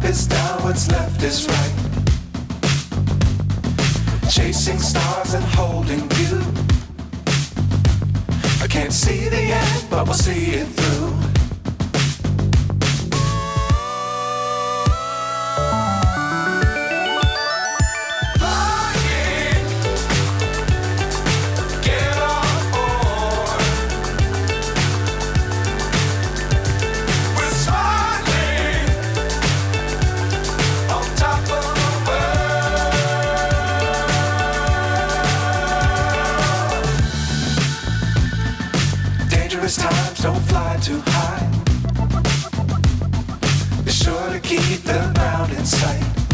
is down, what's left is right. Chasing stars and holding you. I can't see the end, but we'll see it through. Times don't fly too high. Be sure to keep the ground in sight.